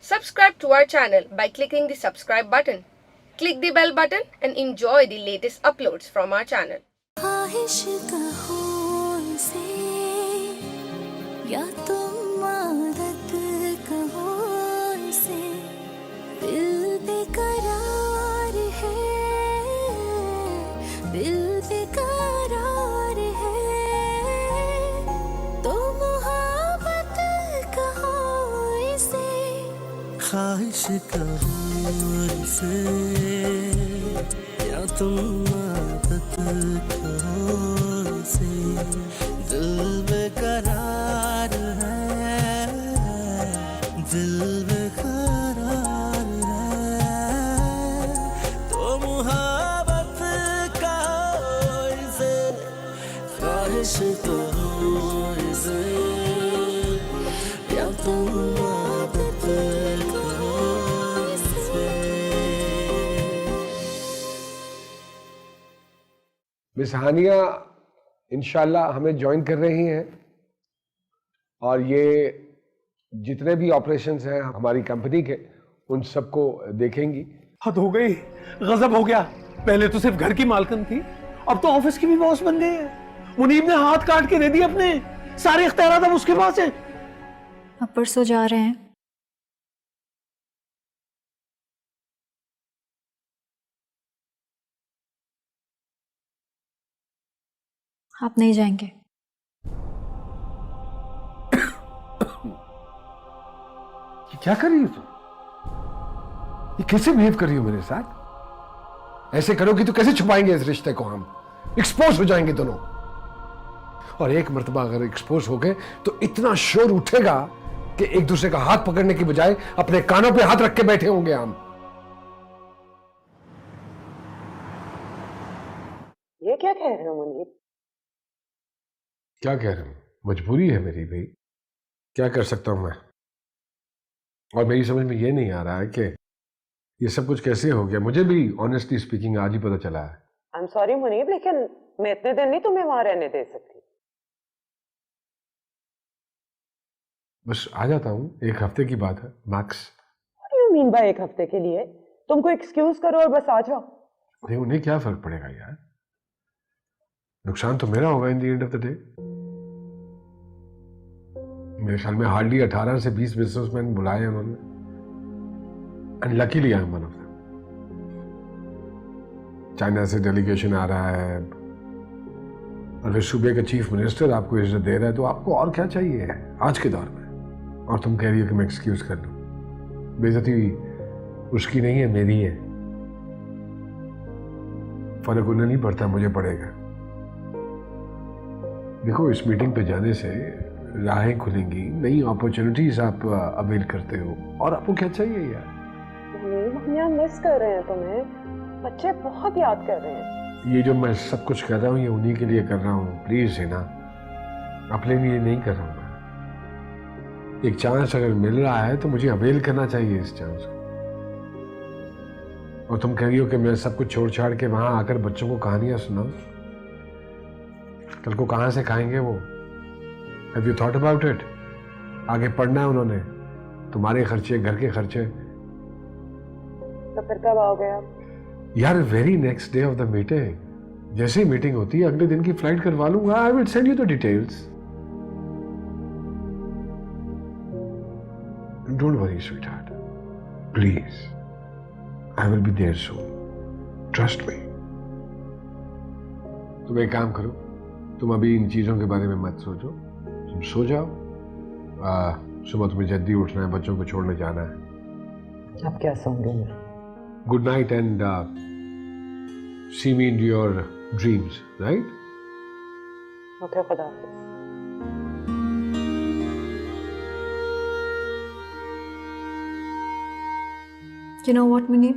Subscribe to our channel by clicking the subscribe button. Click the bell button and enjoy the latest uploads from our channel. ख्वाहिश कहो इसे या तुम आदत कहो इसे, दिल बेकरार है, दिल बेकरार है, तो मोहब्बत कहो इसे, ख्वाहिश कहो इसे या तुम आदत कहो इसे, दिल बेकरार है, दिल बेकरार है, तो मोहब्बत कहो इसे, ख्वाहिश कहो इसे या तुम आदत कहो इसे। मिस हानिया इंशाल्लाह हमें ज्वाइन कर रही हैं और ये जितने भी ऑपरेशंस हैं हमारी कंपनी के उन सबको देखेंगी। हद हो गई, गजब हो गया। पहले तो सिर्फ घर की मालकिन थी, अब तो ऑफिस की भी बॉस बन गई है। मुनीब ने हाथ काट के दे दिए अपने, सारे इख्तियारात अब उसके पास है। अब परसों जा रहे हैं। आप नहीं जाएंगे? ये क्या कर रही हो तुम? ये कैसे बिहेव कर रही हो मेरे साथ? ऐसे करोगी तो कैसे छुपाएंगे इस रिश्ते को? हम एक्सपोज हो जाएंगे दोनों, और एक मर्तबा अगर एक्सपोज हो गए तो इतना शोर उठेगा कि एक दूसरे का हाथ पकड़ने की बजाय अपने कानों पे हाथ रख के बैठे होंगे हम। ये क्या कह रहे हो मुनीब? क्या कह रहे हो? मजबूरी है मेरी भाई, क्या कर सकता हूं मैं? और मेरी समझ में ये नहीं आ रहा है कि ये सब कुछ कैसे हो गया। मुझे भी ऑनेस्टली स्पीकिंग आज ही पता चला है। आई एम सॉरी मुनीब, लेकिन मैं इतने दिन नहीं तुम्हें वहां रहने दे सकती। बस आ जाता हूँ, एक हफ्ते की बात है max. What do you mean by एक हफ्ते के लिए? तुम कोई एक्सक्यूज करो और बस आ जाओ। नहीं, उन्हें क्या फर्क पड़ेगा यार, नुकसान तो मेरा होगा in the end of the day. मेरे ख्याल में हार्डली 18 से 20 बिजनेसमैन बुलाए हैं उन्होंने, and luckily I am one of them. China से डेलीगेशन आ रहा है, अगर सूबे का चीफ मिनिस्टर आपको इज्जत दे रहा है तो आपको और क्या चाहिए आज के दौर में? और तुम कह रही हो कि मैं एक्सक्यूज कर लूं? बेइज्जती उसकी नहीं है, मेरी है। फर्क उन्हें नहीं पड़ता, मुझे पड़ेगा। देखो, इस मीटिंग पे जाने से राहें खुलेंगी, नई अपॉर्चुनिटीज आप अवेल करते हो, और आपको क्या चाहिए यार? मुनीब, हम यहाँ मिस कर रहे हैं तुम्हें, बच्चे बहुत याद कर रहे हैं। ये जो मैं सब कुछ कर रहा हूँ ये उन्हीं के लिए कर रहा हूँ, प्लीज है ना, अपने लिए नहीं कर रहा हूँ मैं। एक चांस अगर मिल रहा है तो मुझे अवेल करना चाहिए इस चांस को। और तुम कह रही हो कि मैं सब कुछ छोड़ छाड़ के वहां आकर बच्चों को कहानियां सुनाऊं? कल को कहां से खाएंगे वो? Have you thought about it? आगे पढ़ना है उन्होंने, तुम्हारे खर्चे, घर के खर्चे। तो फिर कब आओगे आप? यार, very next day of the meeting. जैसे ही मीटिंग होती है अगले दिन की फ्लाइट करवा लूंगा। I will send you the details. Don't worry sweetheart, please. I will be there soon, trust me. तुम एक काम करो, तुम अभी इन चीजों के बारे में मत सोचो, तुम सो जाओ। सुबह तुम्हें जल्दी उठना है, बच्चों को छोड़ने जाना है। अब क्या सोऊंगी मैं? Good night and see me in your dreams, right? Okay, खुदा हाफिज। You know what, Munib?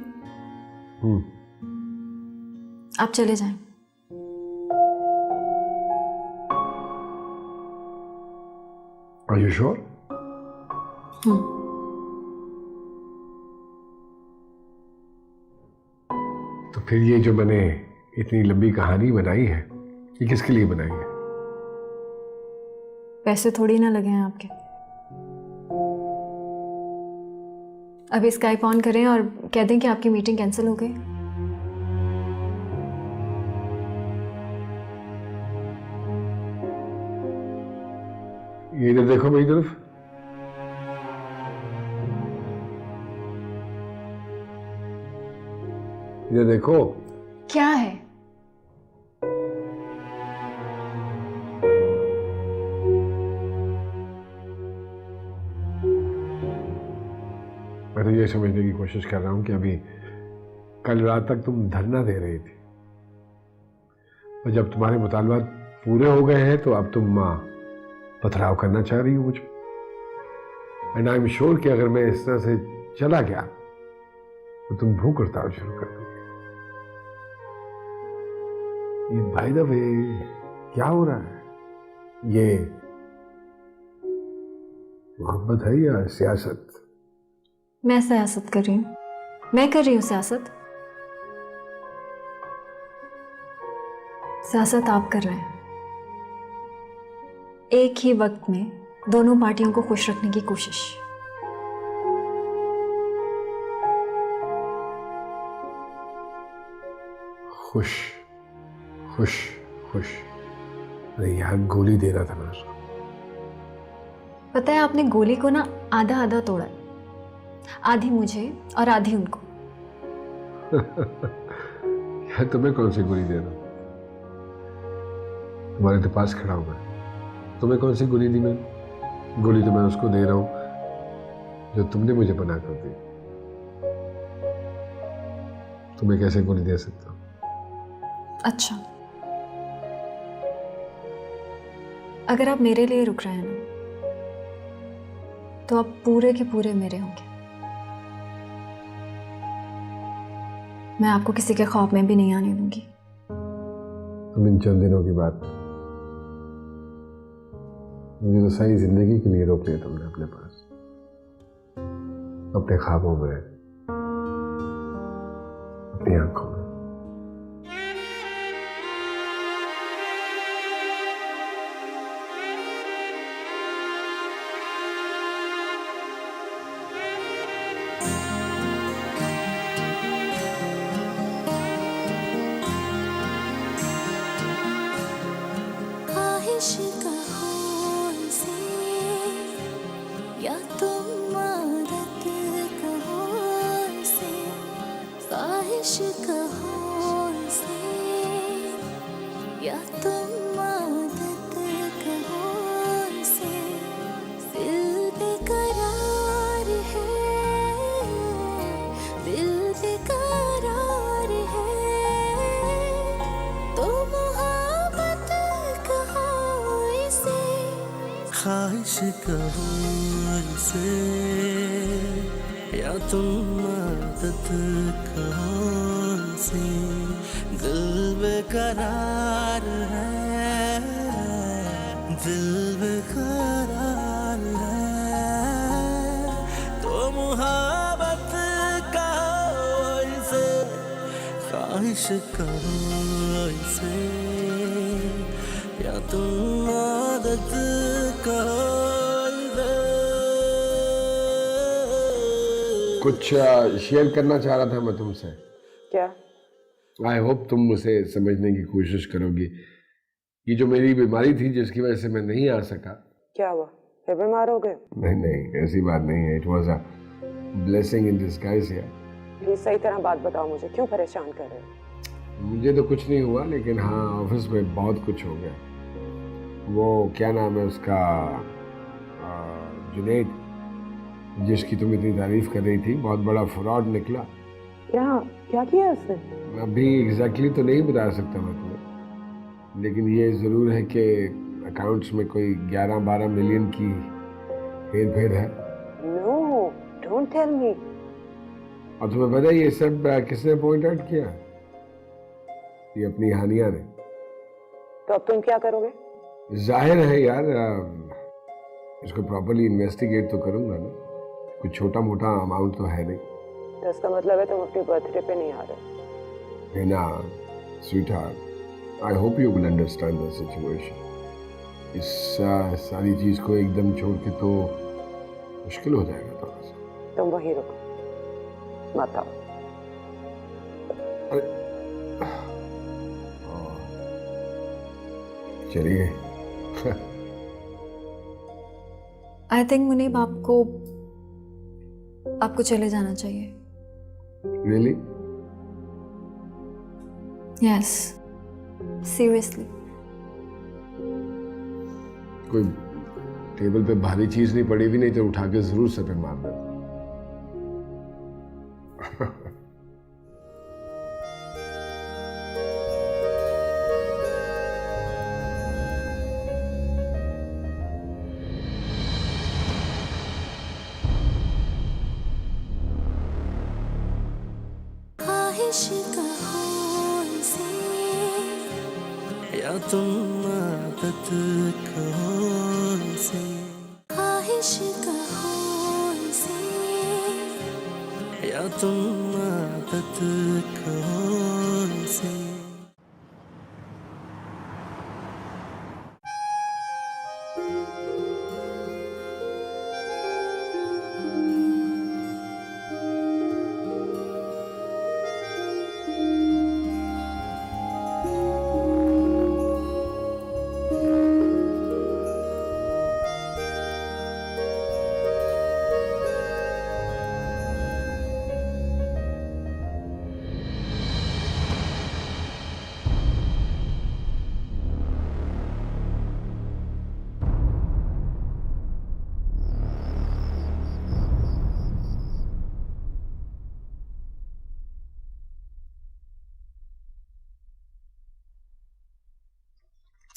आप चले जाएं। Are you sure? तो फिर ये जो मैंने इतनी लंबी कहानी बनाई है, ये किसके लिए बनाई है? पैसे थोड़ी ना लगे हैं आपके। अभी स्काइप ऑन करें और कह दें कि आपकी मीटिंग कैंसिल हो गई। ये ना देखो मेरी तरफ। ये देखो। क्या है? मैं तो ये समझने की कोशिश कर रहा हूं कि अभी कल रात तक तुम धरना दे रही थी और जब तुम्हारे मुतालबात पूरे हो गए हैं तो अब तुम पथराव करना चाह रही हो मुझ पर। एंड आई एम श्योर कि अगर मैं इस तरह से चला गया तो तुम भूख हड़ताल शुरू कर दोगे। ये बाय द वे क्या हो रहा है? ये मोहब्बत है या सियासत? मैं सियासत कर रही हूँ। मैं कर रही हूँ सियासत। सियासत आप कर रहे हैं। एक ही वक्त में दोनों पार्टियों को खुश रखने की कोशिश। खुश खुश खुश। अरे यार गोली दे रहा था मैं उसको। पता है आपने गोली को ना आधा आधा तोड़ा है, आधी मुझे और आधी उनको। यार तुम्हें कौन सी गोली दे रहा हूं? तुम्हारे तो पास खड़ा हूं मैं। तुम्हें कौन सी गोली दी मैंने? गोली तो मैं उसको दे रहा हूं जो तुमने मुझे बना कर दी। तुम्हें कैसे गोली दे सकता हूं? अच्छा, अगर आप मेरे लिए रुक रहे हैं ना तो आप पूरे के पूरे मेरे होंगे। मैं आपको किसी के ख्वाब में भी नहीं आने दूंगी। तुम इन चंद दिनों की बात मुझे तो सही जिंदगी के लिए रोक लिया तुमने अपने पास, अपने ख्वाबों में, अपनी आंखों में। ख्वाहिश कहो इसे या तुम आदत कहो इसे, ख्वाहिश कहो इसे या तुम आदत कहो इसे, दिल बेकरार है, दिल बेकरार है, तो मोहब्बत कहो इसे, ख्वाहिश कहो इसे या तुम आदत कहो इसे, दिल बेकरार है, दिल बेकरार है, तो मोहब्बत कहो इसे, ख्वाहिश कहो इसे या तुम आदत कहो इसे। कुछ शेयर करना चाह रहा था मैं तुमसे। क्या? आई होप तुम मुझे समझने की कोशिश करोगी। ये जो मेरी बीमारी थी जिसकी वजह से मैं नहीं आ सका। क्या हुआ? फिर बीमार हो गए? नहीं नहीं, ऐसी बात नहीं है। It was a blessing in disguise यार। प्लीज सही तरह बात बताओ मुझे, क्यों परेशान कर रहे हो? मुझे तो कुछ नहीं हुआ, लेकिन हाँ ऑफिस में बहुत कुछ हो गया। वो क्या नाम है उसका, जुनैद, जिसकी तुम इतनी तारीफ कर रही थी, बहुत बड़ा फ्रॉड निकला। क्या क्या किया उसने? अभी एग्जैक्टली तो नहीं बता सकता मैं तुम्हें, लेकिन ये ज़रूर है कि अकाउंट्स में कोई 11-12 मिलियन की हेर फेर है। No, don't tell me. और तुम्हें पता है ये सब किसने पॉइंट आउट किया? ये अपनी हानिया ने। तो अब तुम क्या करोगे? जाहिर है यार, इसको प्रॉपर्ली इन्वेस्टिगेट तो करूंगा ना। कुछ छोटा मोटा अमाउंट तो है नहीं। तो इसका मतलब है तुम अपने बर्थडे पे नहीं आ रहे? है ना sweetheart, I hope you will understand the situation. इस सारी चीज को एकदम छोड़ के तो मुश्किल हो जाएगा थोड़ा सा। तुम वहीं रुको। मत आओ। चलिए। आई थिंक मुनीब आपको चले जाना चाहिए। रियली? Yes, seriously. कोई टेबल पे भारी चीज नहीं पड़ी हुई, नहीं तो उठा के जरूर सर पे मार देता। ख्वाहिश कहो इसे या तुम आदत कहो इसे, ख्वाहिश कहो इसे या तुम आदत कहो इसे।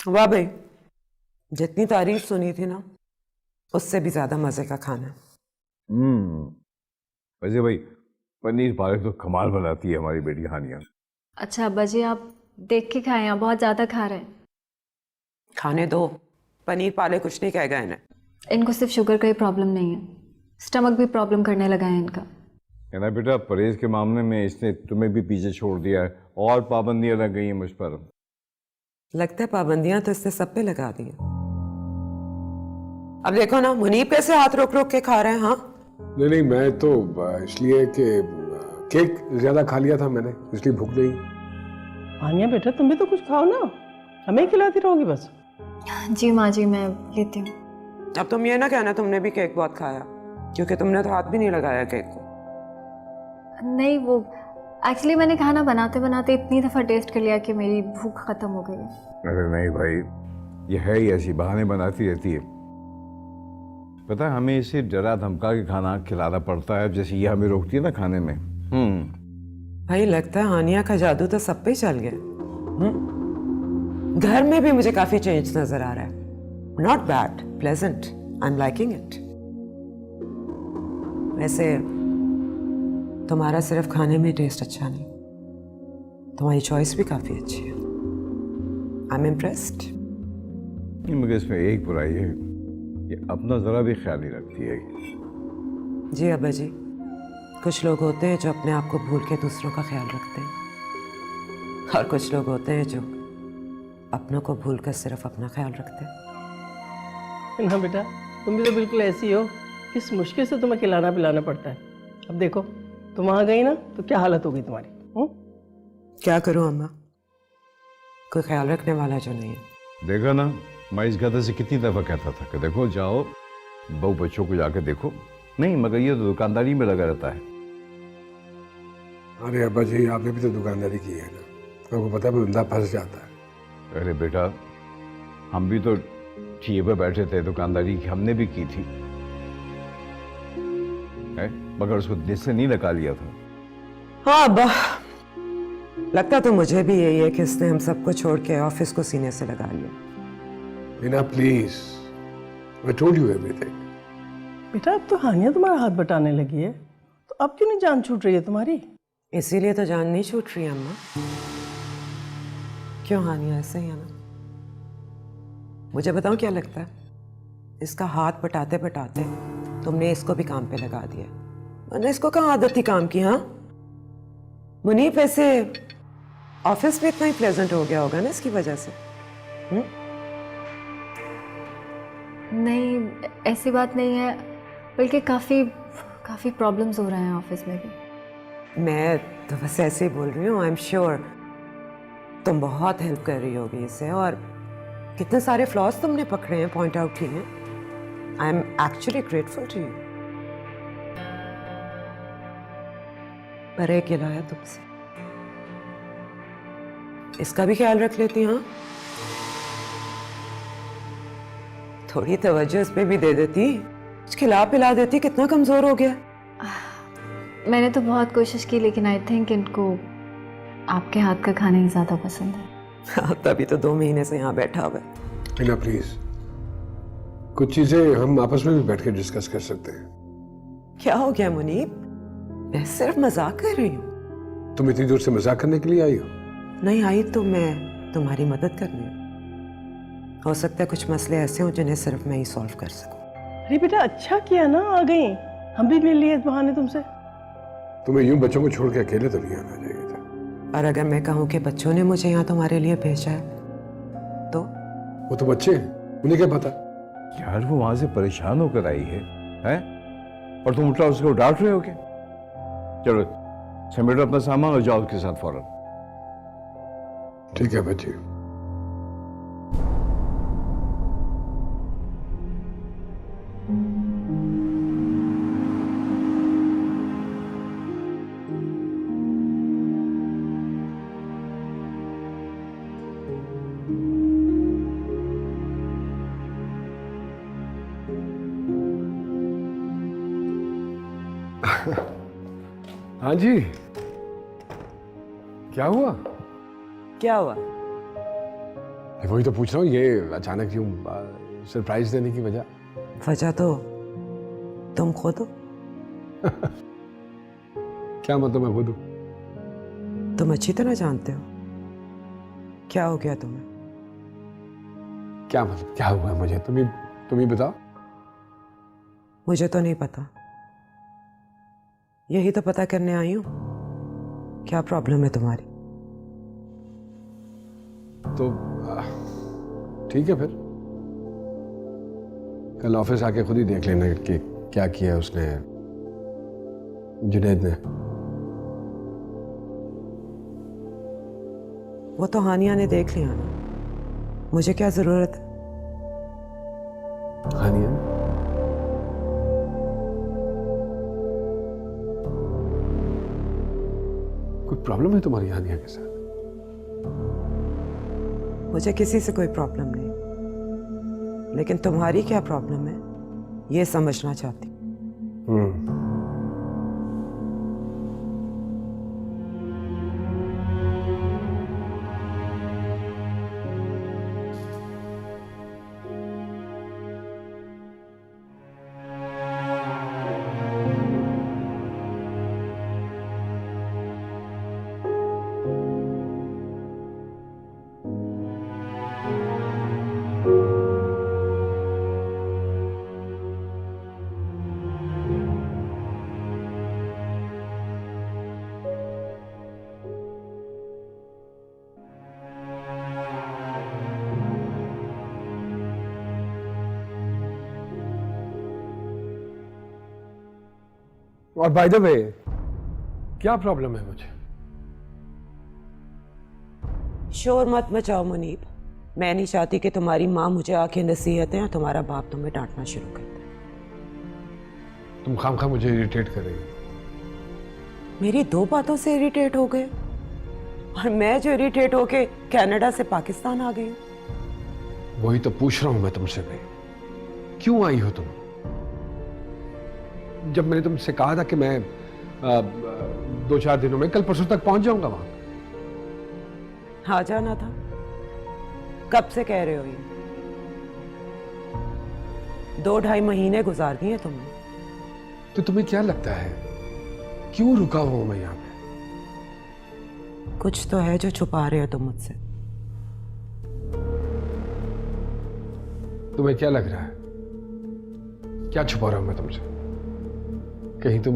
वाह भाई, जितनी तारीफ सुनी थी ना उससे भी ज्यादा मजे का खाना। वैसे भाई पनीर पालक तो कमाल बनाती है हमारी बेटी हानिया। अच्छा अब्बा जी, आप देख के खाएं, आप बहुत ज़्यादा खा रहे हैं। खाने दो, पनीर पाले कुछ नहीं कहेगा इन्हें। इनको सिर्फ शुगर का ही प्रॉब्लम नहीं है, स्टमक भी प्रॉब्लम करने लगा है इनका। है ना बेटा, परहेज के मामले में इसने तुम्हें भी पीछे छोड़ दिया है और पाबंदियां लग गई हैं मुझ पर। लगता है पाबंदियां तो इसने सब पे लगा दी हैं। अब देखो ना, मुनीब कैसे हाथ रोक रोक के खा रहे हैं। हाँ नहीं, मैं तो इसलिए कि केक ज्यादा खा लिया था मैंने, इसलिए भूख नहीं। आनिया बेटा, तुम भी तो कुछ खाओ ना, हमें खिलाती रहोगी बस। जी माँ जी, मैं लेती हूँ। अब तुम ये ना कहना तुमने भी केक बहुत खाया, क्योंकि तुमने तो हाथ भी नहीं लगाया केक को। नहीं, वो एक्चुअली मैंने खाना बनाते बनाते इतनी दफ़ा टेस्ट कर लिया कि मेरी भूख ख़त्म हो गई है। अरे नहीं भाई, ये है ही ऐसी, बहाने बनाती रहती है। पता है, हमें इसे डरा धमका के खाना खिलाना पड़ता है, जैसे ये हमें रोकती है ना खाने में। भाई लगता है हानिया का जादू तो सब पे ही चल गया। घर में भी मुझे काफी चेंज नजर आ रहा है। Not bad, pleasant, I am liking it. वैसे तुम्हारा सिर्फ खाने में टेस्ट अच्छा नहीं, तुम्हारी चॉइस भी काफी अच्छी है। I am impressed. मगर इसमें एक बुराई है, ये अपना जरा भी ख्याल नहीं रखती है। जी अब्बा जी, कुछ लोग होते हैं जो अपने आप को भूल के दूसरों का ख्याल रखते हैं, और कुछ लोग होते हैं जो अपनों को भूल कर सिर्फ अपना ख्याल रखते हैं। ना बेटा, तुम भी तो बिल्कुल ऐसी हो, किस मुश्किल से तुम्हें खिलाना पिलाना पड़ता है। अब देखो, तुम वहां गई ना तो क्या हालत हो गई तुम्हारी। क्या करूं अम्मा, कोई ख्याल रखने वाला जो नहीं है। देखा ना, मैं इस गधे से कितनी दफा कहता था कि देखो जाओ बहू बच्चों को जाके देखो। नहीं, मगर ये तो दुकानदारी में लगा रहता है। अरे अब्बा जी, आपने भी तो दुकानदारी की है ना, आपको पता है बंदा फंस जाता है। अरे बेटा, हम भी तो ठिए पे बैठे थे, दुकानदारी हमने भी की थी है? मगर उसको दिल से नहीं लगा लिया था। हाँ अब्बा, लगता तो मुझे भी यही है कि इसने हम सबको छोड़ के ऑफिस को सीने से लगा लिया। Meena please, I told you everything. बेटा, अब तो हानिया तुम्हारा हाथ बटाने लगी है, तो अब क्यों नहीं जान छूट रही है तुम्हारी? इसीलिए तो जान नहीं छूट रही अम्मा। क्यों हानिया, ऐसे ही है ना। मुझे बताओ क्या लगता है, इसका हाथ बटाते बटाते तुमने इसको भी काम पे लगा दिया, वरना इसको कहाँ आदत थी काम की। हाँ मुनीफ ऐसे ऑफिस में इतना ही प्लेजेंट हो गया होगा ना इसकी वजह से। नहीं, ऐसी बात नहीं है, बल्कि काफ़ी प्रॉब्लम्स हो रहे हैं ऑफिस में भी। मैं तो बस ऐसे ही बोल रही हूँ। आई एम श्योर तुम बहुत हेल्प कर रही होगी इसे, और कितने सारे फ्लॉज तुमने पकड़े हैं, पॉइंट आउट किए हैं। I am actually grateful to you. पर एक गिलाया तुमसे, इसका भी ख्याल रख लेती। हाँ, थोड़ी तवज्जो इस पे भी दे देती, कुछ खिला पिला देती। कितना कमजोर हो गया। मैंने तो बहुत कोशिश की, लेकिन आई थिंक इनको आपके हाथ का खाना ही ज़्यादा पसंद है। हाँ, तभी तो 2 महीने से यहाँ बैठा हुआ है। हिना प्लीज, कुछ चीजें हम आपस में भी बैठ के डिस्कस कर सकते हैं। क्या हो गया मुनीब? मैं सिर्फ मजाक कर रही हूँ। तुम इतनी दूर से मजाक करने के लिए आई हो? नहीं आई तो मैं तुम्हारी मदद करने। हो सकता है कुछ मसले ऐसे हों जिन्हें सिर्फ मैं ही सॉल्व कर सकूं। अरे बेटा, अच्छा किया ना आ गई, हम भी मिल लिए इस बहाने तुमसे। तुम्हें यूं बच्चों को छोड़ के अकेले तो नहीं आना चाहिए था। और अगर मैं कहूँ कि बच्चों ने मुझे यहाँ तुम्हारे लिए भेजा है तो? वो तो बच्चे हैं, उन्हें क्या पता। यार वो वहां से परेशान होकर आई है, हैं? और तुम उल्टा उसको डांट रहे हो क्या? चलो समेटो अपना सामान और जाओ उसके साथ फौरन। ठीक है बच्चे। हाँ जी, क्या हुआ? क्या हुआ? वही तो पूछ रहा हूँ, ये अचानक क्यों सरप्राइज देने की वजह? वजह तो तुम खुद हो। क्या मतलब मैं खुद हूँ? तुम अच्छी तरह जानते हो। क्या हो गया तुम्हें? क्या मतलब क्या हुआ मुझे? तुम ही बताओ। मुझे तो नहीं पता, यही तो पता करने आई हूँ। क्या प्रॉब्लम है तुम्हारी? तो ठीक है फिर, कल ऑफिस आके खुद ही देख लेना कि क्या किया उसने, जुनैद ने। वो तो हानिया ने देख लिया ना, मुझे क्या जरूरत है? हानिया? कोई प्रॉब्लम है तुम्हारी हानिया के साथ? मुझे किसी से कोई प्रॉब्लम नहीं, लेकिन तुम्हारी क्या प्रॉब्लम है ये समझना चाहती। और बाय द वे, क्या प्रॉब्लम है मुझे? शोर मत मचाओ मुनीब, मैं नहीं चाहती कि तुम्हारी माँ मुझे आके नसीहतें और तुम्हारा बाप तुम्हें डांटना शुरू कर दे। तुम खामखा मुझे इरिटेट कर रही हो। मेरी 2 बातों से इरिटेट हो गए, और मैं जो इरिटेट होके कनाडा से पाकिस्तान आ गई हूँ। वही तो पूछ रहा हूं मैं तुमसे भी, क्यों आई हो तुम? जब मैंने तुमसे कहा था कि मैं 2-4 दिनों में, कल परसों तक पहुंच जाऊंगा वहां। आ जाना था, कब से कह रहे हो ये? 2-2.5 महीने गुजार दिए तुमने। तो तुम्हें क्या लगता है क्यों रुका हूं मैं यहाँ पे? कुछ तो है जो छुपा रहे हो तुम मुझसे। तुम्हें क्या लग रहा है? क्या छुपा रहा हूं मैं तुमसे? कहीं तुम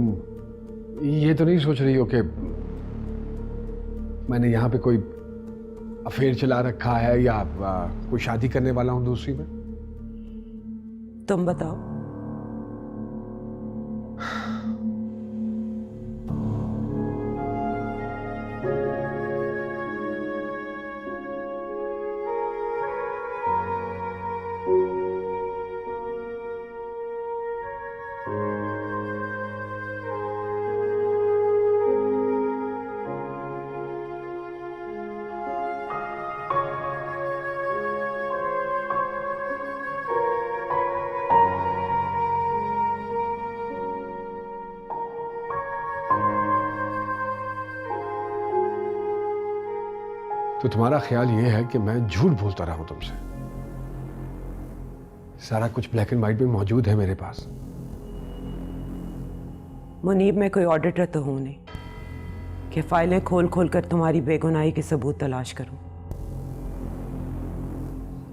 ये तो नहीं सोच रही हो कि मैंने यहां पे कोई अफेयर चला रखा है या कोई शादी करने वाला हूं दूसरी में? तुम बताओ। तो तुम्हारा ख्याल यह है कि मैं झूठ बोलता रहा हूं तुमसे। सारा कुछ ब्लैक एंड व्हाइट में मौजूद है मेरे पास। मुनीब, मैं कोई ऑडिटर तो हूं नहीं कि फाइलें खोल खोल कर तुम्हारी बेगुनाही के सबूत तलाश करूं।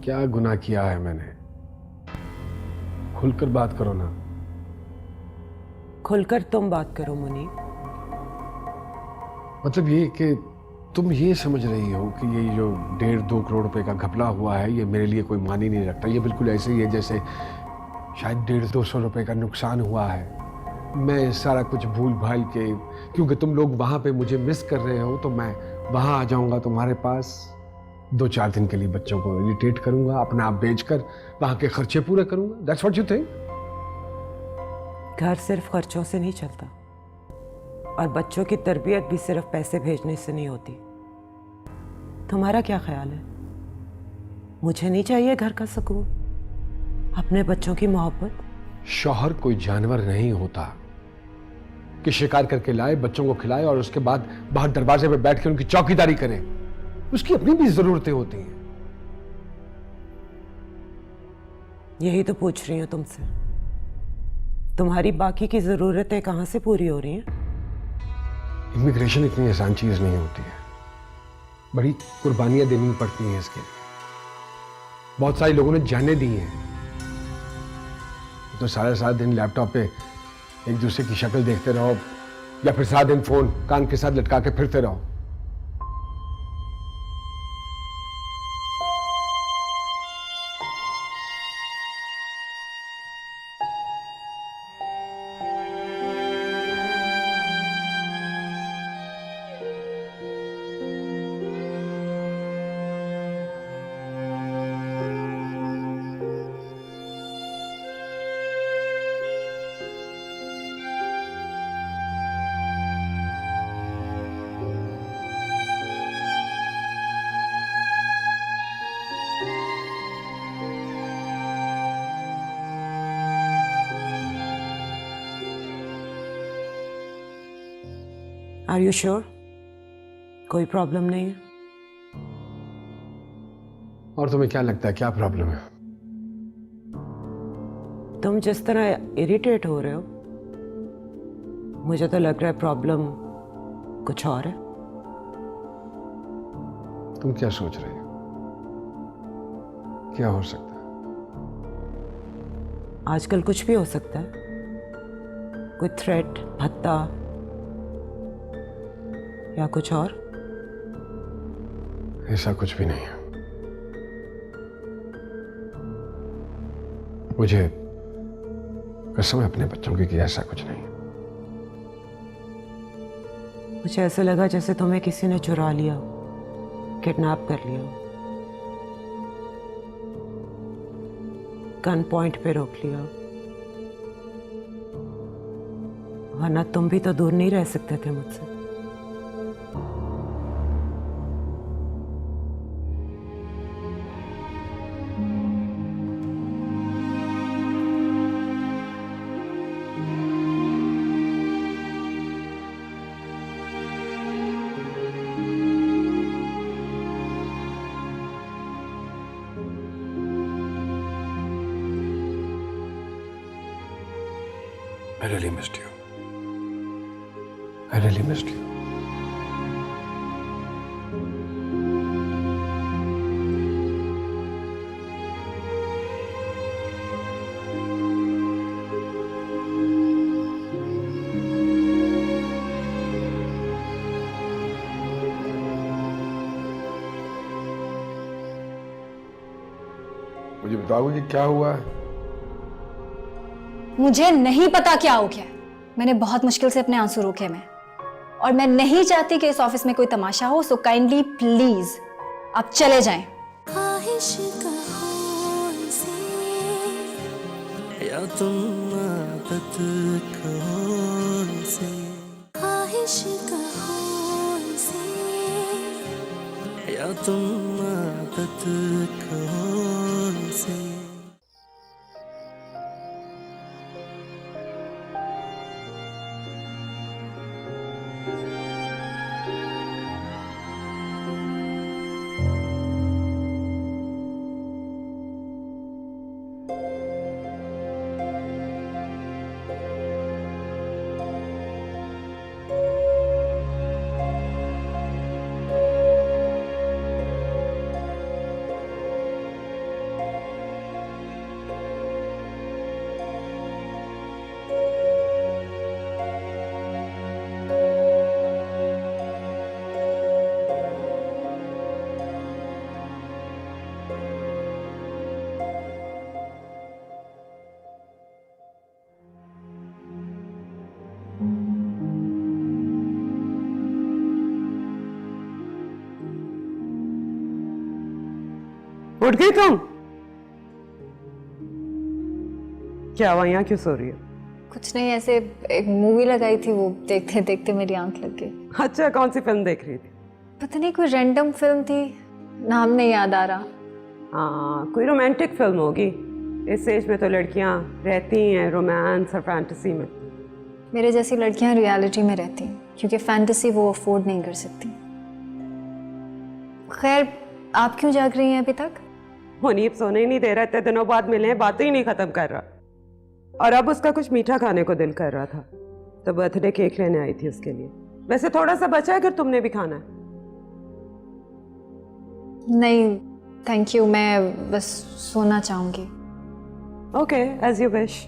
क्या गुनाह किया है मैंने? खुलकर बात करो ना। खुलकर तुम बात करो मुनीब। मतलब ये कि तुम ये समझ रही हो कि ये जो 1.5-2 करोड़ रुपए का घपला हुआ है ये मेरे लिए कोई मानी नहीं रखता। ये बिल्कुल ऐसे ही है जैसे शायद 150-200 रुपए का नुकसान हुआ है। मैं सारा कुछ भूल भाल के, क्योंकि तुम लोग वहां पे मुझे मिस कर रहे हो, तो मैं वहां आ जाऊंगा तुम्हारे पास 2-4 दिन के लिए, बच्चों को इरिटेट करूंगा, अपना आप बेचकर वहां के खर्चे पूरे करूंगा। That's what you think? घर सिर्फ खर्चों से नहीं चलता और बच्चों की तरबियत भी सिर्फ पैसे भेजने से नहीं होती। तुम्हारा क्या ख्याल है? मुझे नहीं चाहिए घर का सुकून, अपने बच्चों की मोहब्बत? शौहर कोई जानवर नहीं होता कि शिकार करके लाए, बच्चों को खिलाए और उसके बाद बाहर दरवाजे पे बैठ के उनकी चौकीदारी करे। उसकी अपनी भी जरूरतें होती हैं। यही तो पूछ रही हूं तुमसे। तुम्हारी बाकी की जरूरतें कहां से पूरी हो रही हैं? इमिग्रेशन इतनी आसान चीज नहीं होती है, बड़ी कुर्बानियां देनी पड़ती हैं इसके लिए। बहुत सारे लोगों ने जानें दी हैं, तो सारा दिन लैपटॉप पे एक दूसरे की शक्ल देखते रहो या फिर सारा दिन फोन कान के साथ लटका के फिरते रहो। Are you sure? कोई प्रॉब्लम नहीं है? और तुम्हें क्या लगता है क्या प्रॉब्लम है? तुम जिस तरह इरिटेट हो रहे हो, मुझे तो लग रहा है प्रॉब्लम कुछ और है। तुम क्या सोच रही हो? क्या हो सकता है? आजकल कुछ भी हो सकता है। कोई थ्रेट, भत्ता या कुछ और? ऐसा कुछ भी नहीं है। मुझे कसम है अपने बच्चों की कि ऐसा कुछ नहीं है। मुझे ऐसा लगा जैसे तुम्हें किसी ने चुरा लिया, किडनैप कर लिया, गन पॉइंट पे रोक लिया। वरना तुम भी तो दूर नहीं रह सकते थे मुझसे। I really missed you. I really missed you. मुझे बताओगे कि क्या हुआ है? मुझे नहीं पता क्या हो गया। मैंने बहुत मुश्किल से अपने आंसू रोके मैं, और मैं नहीं चाहती कि इस ऑफिस में कोई तमाशा हो। सो काइंडली प्लीज आप चले जाएं। ख्वाहिश कहो इसे या तुम आदत कहो इसे, ख्वाहिश कहो इसे या तुम आदत कहो इसे। उठ गई तुम? क्या हुआ, यहाँ क्यों सो रही हो? कुछ नहीं, ऐसे एक मूवी लगाई थी, वो देखते देखते मेरी आंख लग गई। अच्छा, कौन सी फिल्म देख रही थी? पता नहीं, कोई रैंडम फिल्म थी, नाम नहीं याद आ रहा। हाँ, कोई रोमांटिक फिल्म होगी। इस एज में तो लड़कियां रहती हैं रोमांस और फैंटेसी में। मेरे जैसी लड़कियां रियलिटी में रहती हैं, क्योंकि फैंटेसी वो अफोर्ड नहीं कर सकती। खैर, आप क्यों जाग रही हैं अभी तक? मुनीब सोने ही नहीं दे रहा, इतने दिनों बाद मिले हैं, बातें ही नहीं खत्म कर रहा। और अब उसका कुछ मीठा खाने को दिल कर रहा था, तो बर्थडे केक लेने आई थी उसके लिए। वैसे थोड़ा सा बचा है, अगर तुमने भी खाना है। नहीं थैंक यू, मैं बस सोना चाहूंगी। Okay, as you wish.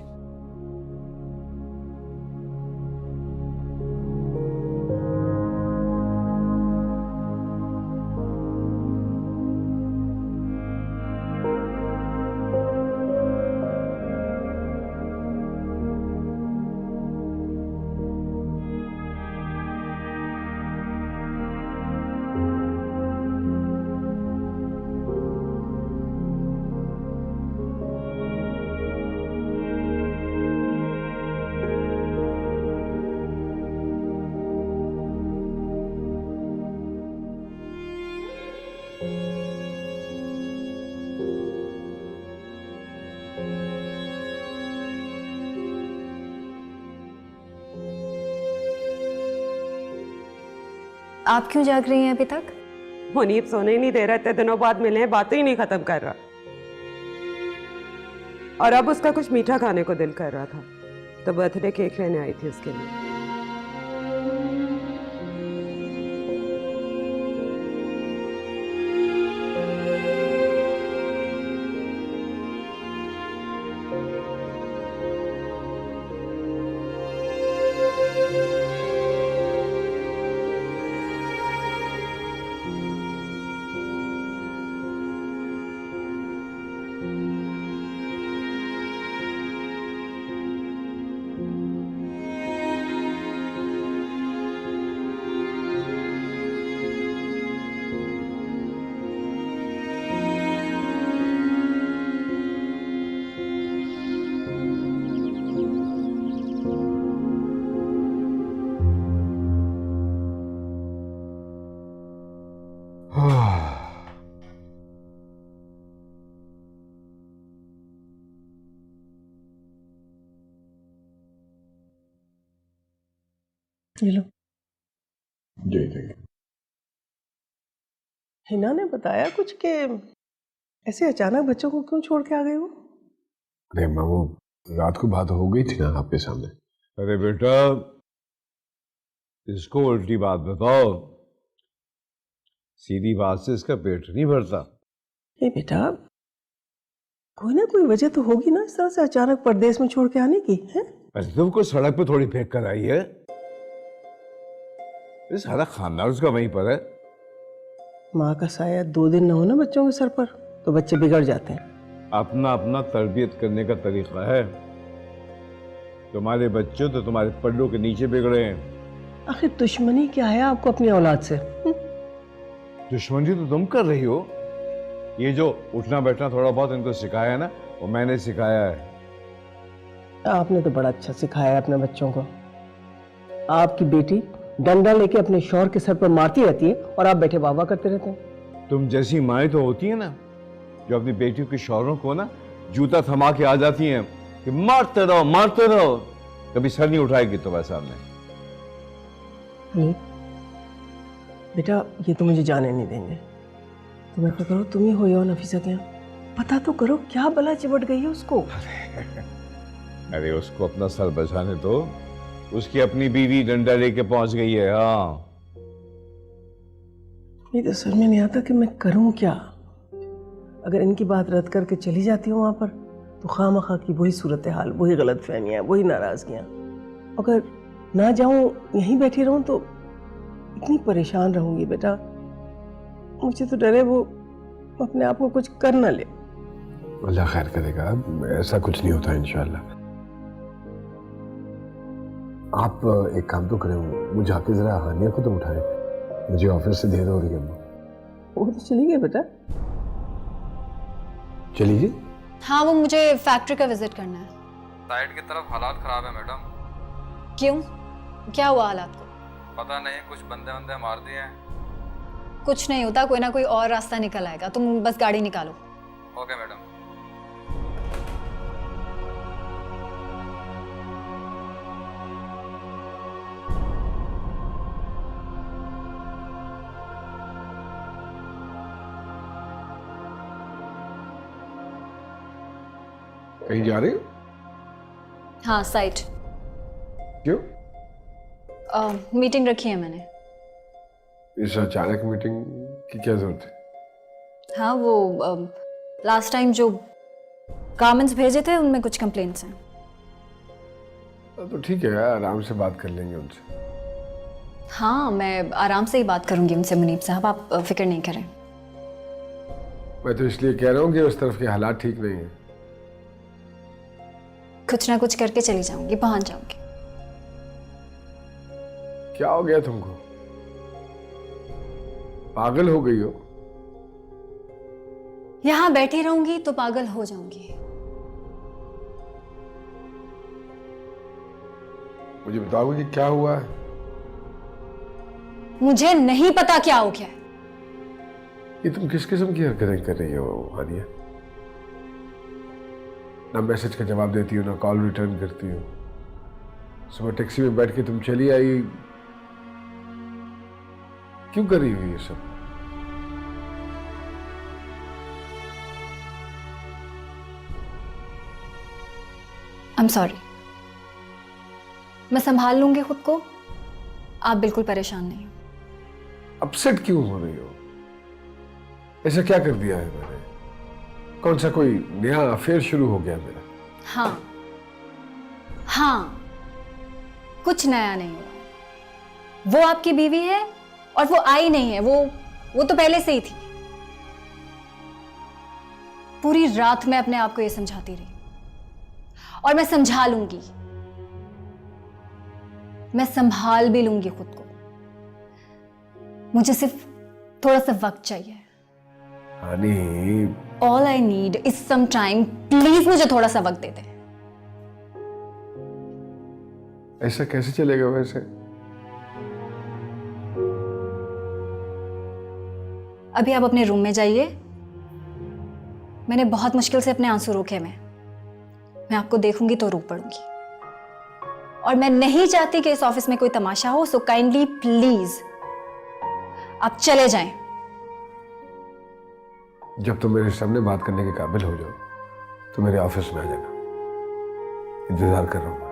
आप क्यों जाग रही हैं अभी तक? मुनीब सोने ही नहीं दे रहा, इतने दिनों बाद मिले हैं, बातें ही नहीं खत्म कर रहा। और अब उसका कुछ मीठा खाने को दिल कर रहा था, तो बर्थडे केक लेने आई थी उसके लिए। ये लो। जी ठीक है। हिना ने बताया कुछ कि ऐसे अचानक बच्चों को क्यों छोड़ के आ गए वो? अरे अम्मा, वो रात को बात हो गई थी ना आपके सामने। अरे बेटा, इसको उल्टी बात बताओ, सीधी बात से इसका पेट नहीं भरता। नहीं बेटा, कोई ना कोई वजह तो होगी ना इस तरह से अचानक परदेश में छोड़ के आने की, है? अरे तुमको सड़क पे थोड़ी फेंक कर आई है, ये सारा खानदान उसका वहीं पर है। माँ का साया 2 दिन न हो ना बच्चों के सर पर, तो बच्चे बिगड़ जाते हैं। अपना अपना तरबियत करने का तरीका है। तुम्हारे बच्चे तो तुम्हारे पल्लों के नीचे बिगड़े हैं। आखिर दुश्मनी क्या है आपको अपनी औलाद से? दुश्मनी तो तुम कर रही हो। ये जो उठना बैठना थोड़ा बहुत इनको सिखाया है ना, वो मैंने सिखाया है। आपने तो बड़ा अच्छा सिखाया है अपने बच्चों को। आपकी बेटी डंडा लेके अपने शौहर के सर पर मारती रहती है और आप बैठे वाह वाह करते रहते हैं। तुम जैसी माएँ तो होती है ना, जो अपनी बेटियों के शौहरों को ना जूता थमा के आ जाती हैं कि मारते रहो, कभी सर नहीं उठाएगी तुम्हारे सामने। बेटा, ये तो मुझे जाने नहीं देंगे। तुम ऐसा करो, तुम ही हो या नफीसा के यहाँ, पता तो करो क्या बला चिमट गई है उसको। अरे उसको अपना सर बचाने दो, उसकी अपनी बीवी डंडा लेके पहुंच गई है। हाँ, ये तो समझ में नहीं आता कि मैं करूं क्या। अगर इनकी बात रद्द करके चली जाती हूँ वहां पर, तो खामखा की वही सूरत हाल, वही गलत फहमियाँ, वही नाराजगियाँ। अगर ना जाऊं, यहीं बैठी रहूं, तो इतनी परेशान रहूंगी बेटा। मुझे तो डर है वो अपने आप को कुछ कर ना ले। अल्लाह खैर करेगा, ऐसा कुछ नहीं होता इंशाल्लाह। आप एक काम तो करें, मुझे आके जरा हानिया को तो उठाएं, मुझे ऑफिस से देर हो रही है। वो तो चली गई बेटा। चलिए। हाँ, वो मुझे फैक्ट्री का विजिट करना है। साइड की तरफ हालात खराब है मैडम। क्यों, क्या हुआ हालात को? पता नहीं, कुछ बंदे बंदे मार दिए हैं। कुछ नहीं होता, कोई ना कोई और रास्ता निकल आएगा, तुम बस गाड़ी निकालो। Okay madam. कहीं जा रहे हो? हाँ, साइट। क्यों? मीटिंग रखी है मैंने। इस अचानक मीटिंग की क्या जरूरत है? हाँ, वो लास्ट टाइम जो गारमेंट्स भेजे थे उनमें कुछ कंप्लेंट्स हैं। तो ठीक है, आराम से बात कर लेंगे उनसे। हाँ, मैं आराम से ही बात करूंगी उनसे मुनीब साहब, आप फिक्र नहीं करें। मैं तो इसलिए कह रहा हूँ कि उस तरफ के हालात ठीक नहीं है। कुछ ना कुछ करके चली जाऊंगी, पहुंच जाऊंगी। क्या हो गया तुमको? पागल हो गई हो? यहां बैठी रहूंगी तो पागल हो जाऊंगी। मुझे बताओगे कि क्या हुआ है? मुझे नहीं पता क्या हो गया। ये तुम किस किस्म की हरकतें कर रही हो हानिया? ना मैसेज का जवाब देती हो, ना कॉल रिटर्न करती हो। सुबह टैक्सी में बैठ के तुम चली आई, क्यों कर रही हो ये सब? आई एम सॉरी, मैं संभाल लूंगी खुद को, आप बिल्कुल परेशान नहीं हो। अपसेट क्यों हो रही हो? ऐसा क्या कर दिया है मैंने? कौन सा कोई नया अफेयर शुरू हो गया मेरा? हाँ हाँ, कुछ नया नहीं हुआ। वो आपकी बीवी है और वो आई नहीं है, वो तो पहले से ही थी। पूरी रात मैं अपने आप को ये समझाती रही और मैं समझा लूंगी, मैं संभाल भी लूंगी खुद को। मुझे सिर्फ थोड़ा सा वक्त चाहिए। Honey, all I need is some time, please मुझे थोड़ा सा वक्त दे दे। ऐसा कैसे चलेगा वैसे? अभी आप अपने रूम में जाइए। मैंने बहुत मुश्किल से अपने आंसू रोके। मैं आपको देखूंगी तो रो पड़ूंगी, और मैं नहीं चाहती कि इस ऑफिस में कोई तमाशा हो, सो काइंडली प्लीज आप चले जाएं। जब तुम मेरे सामने बात करने के काबिल हो जाओ तो मेरे ऑफिस में आ जाना, इंतजार कर रहा हूं।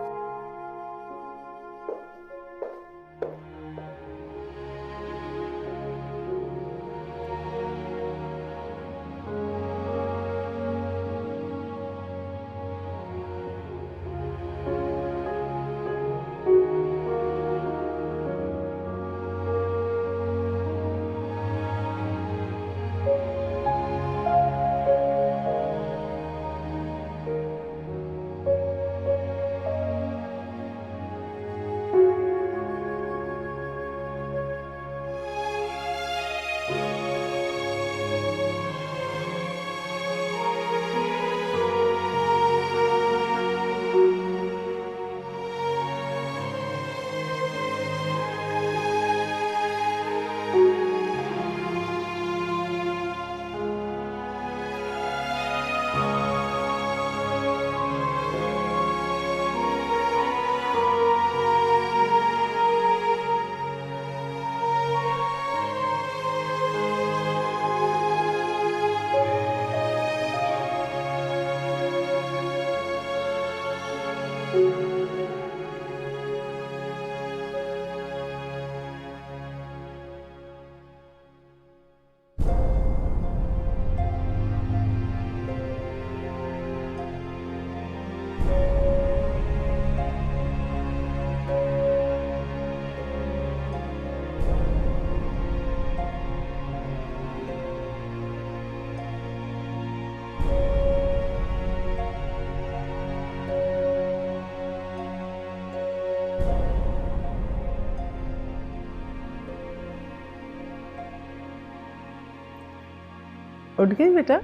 उठ गई बेटा?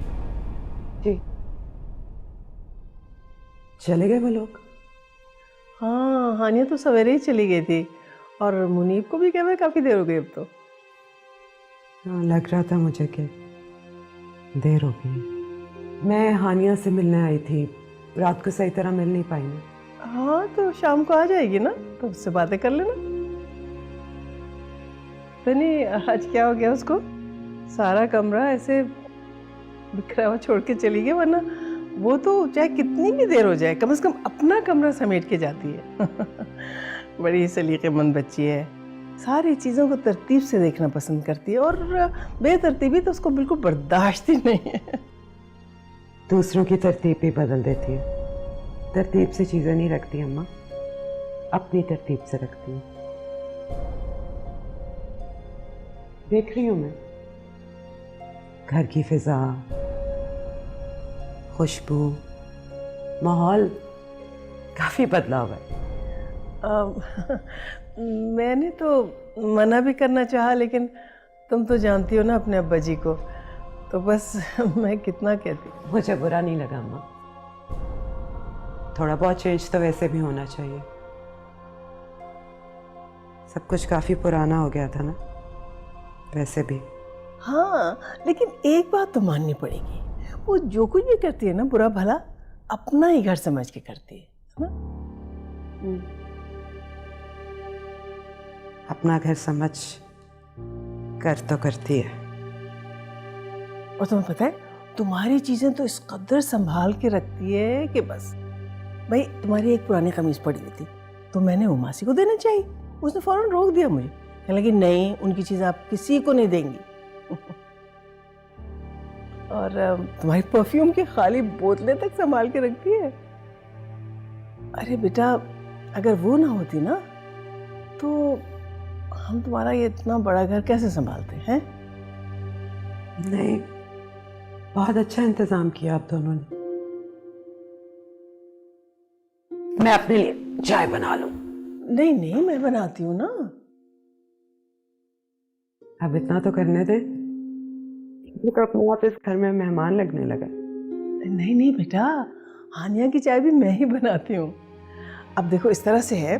जी चले गए वो लोग? हाँ, हानिया तो सवेरे ही चली गई थी और मुनीब को भी गए हुए काफ़ी देर हो गई अब तो। हाँ, लग रहा था मुझे कि देर हो गई। मैं हानिया से मिलने आई थी, रात को सही तरह मिल नहीं पाई मैं। हाँ, तो शाम को आ जाएगी ना, तो उससे बातें कर लेना। तनी आज क्या हो गया उसको? सारा कमरा ऐसे बिखरा हुआ छोड़ के चली गई, वरना वो तो चाहे कितनी भी देर हो जाए कम से कम अपना कमरा समेट के जाती है। बड़ी सलीकेमंद बच्ची है, सारी चीज़ों को तरतीब से देखना पसंद करती है और बेतरतीबी तो उसको बिल्कुल बर्दाश्त ही नहीं है। दूसरों की तरतीब भी बदल देती है। तरतीब से चीज़ें नहीं रखती अम्मा, अपनी तरतीब से रखती है। देख रही हूँ मैं, घर की फिजा, खुशबू, माहौल काफ़ी बदला हुआ है। मैंने तो मना भी करना चाहा, लेकिन तुम तो जानती हो ना अपने अब्बा जी को, तो बस मैं कितना कहती। मुझे बुरा नहीं लगा अम्मा, थोड़ा बहुत चेंज तो वैसे भी होना चाहिए। सब कुछ काफ़ी पुराना हो गया था ना वैसे भी। हाँ, लेकिन एक बात तो माननी पड़ेगी, वो जो कुछ भी करती है ना बुरा भला अपना ही घर समझ के करती है ना। अपना घर समझ कर तो करती है। और तुम्हें पता है, तुम्हारी चीजें तो इस कदर संभाल के रखती है कि बस। भाई तुम्हारी एक पुरानी कमीज पड़ी हुई थी तो मैंने उमासी को देना चाहिए, उसने फौरन रोक दिया मुझे, कहने लगी नहीं, उनकी चीजें आप किसी को नहीं देंगी। और तुम्हारी परफ्यूम की खाली बोतलें तक संभाल के रखती है। अरे बेटा, अगर वो ना होती ना तो हम तुम्हारा ये इतना बड़ा घर कैसे संभालते हैं? नहीं, बहुत अच्छा इंतजाम किया आप दोनों ने। मैं अपने लिए चाय बना लूं। नहीं नहीं, मैं बनाती हूँ ना। अब इतना तो करने दे, तो अपने आप इस घर में मेहमान लगने लगा। नहीं नहीं बेटा, हानिया की चाय भी मैं ही बनाती हूँ। अब देखो इस तरह से है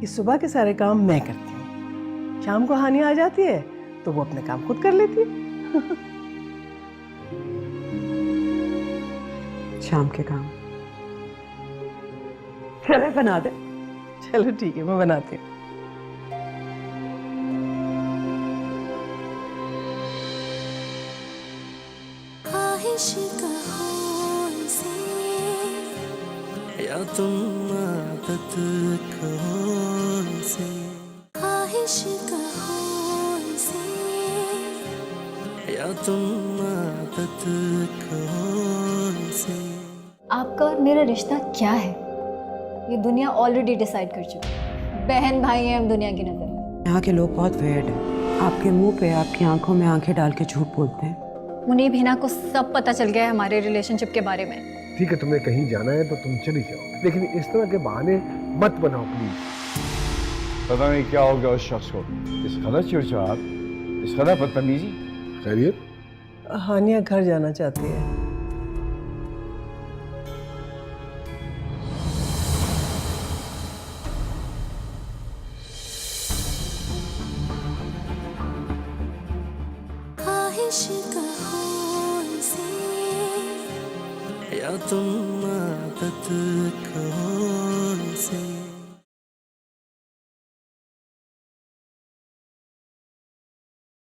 कि सुबह के सारे काम मैं करती हूँ, शाम को हानिया आ जाती है तो वो अपने काम खुद कर लेती है। शाम के काम चले बना दे। चलो ठीक है, मैं बनाती हूँ। ख्वाहिश कहो इसे या तुम आदत कहो इसे, ख्वाहिश कहो इसे या तुम आदत कहो इसे। आपका और मेरा रिश्ता क्या है ये दुनिया ऑलरेडी डिसाइड कर चुकी है। बहन भाई हैं हम दुनिया की नज़र में। यहाँ के लोग बहुत वेड हैं, आपके मुंह पे आपकी आंखों में आंखें डाल के झूठ बोलते हैं। मुनीब हिना को सब पता चल गया है हमारे रिलेशनशिप के बारे में। ठीक है, तुम्हें कहीं जाना है तो तुम चली जाओ, लेकिन इस तरह के बहाने मत बनाओ प्लीज। पता नहीं क्या हो गया उस शख्स को, इस कदर चिड़चिड़ाहट, इस कदर बदतमीजी। खैरियत? हानिया घर जाना चाहती है। ख्वाहिश कहो इसे या तुम आदत कहो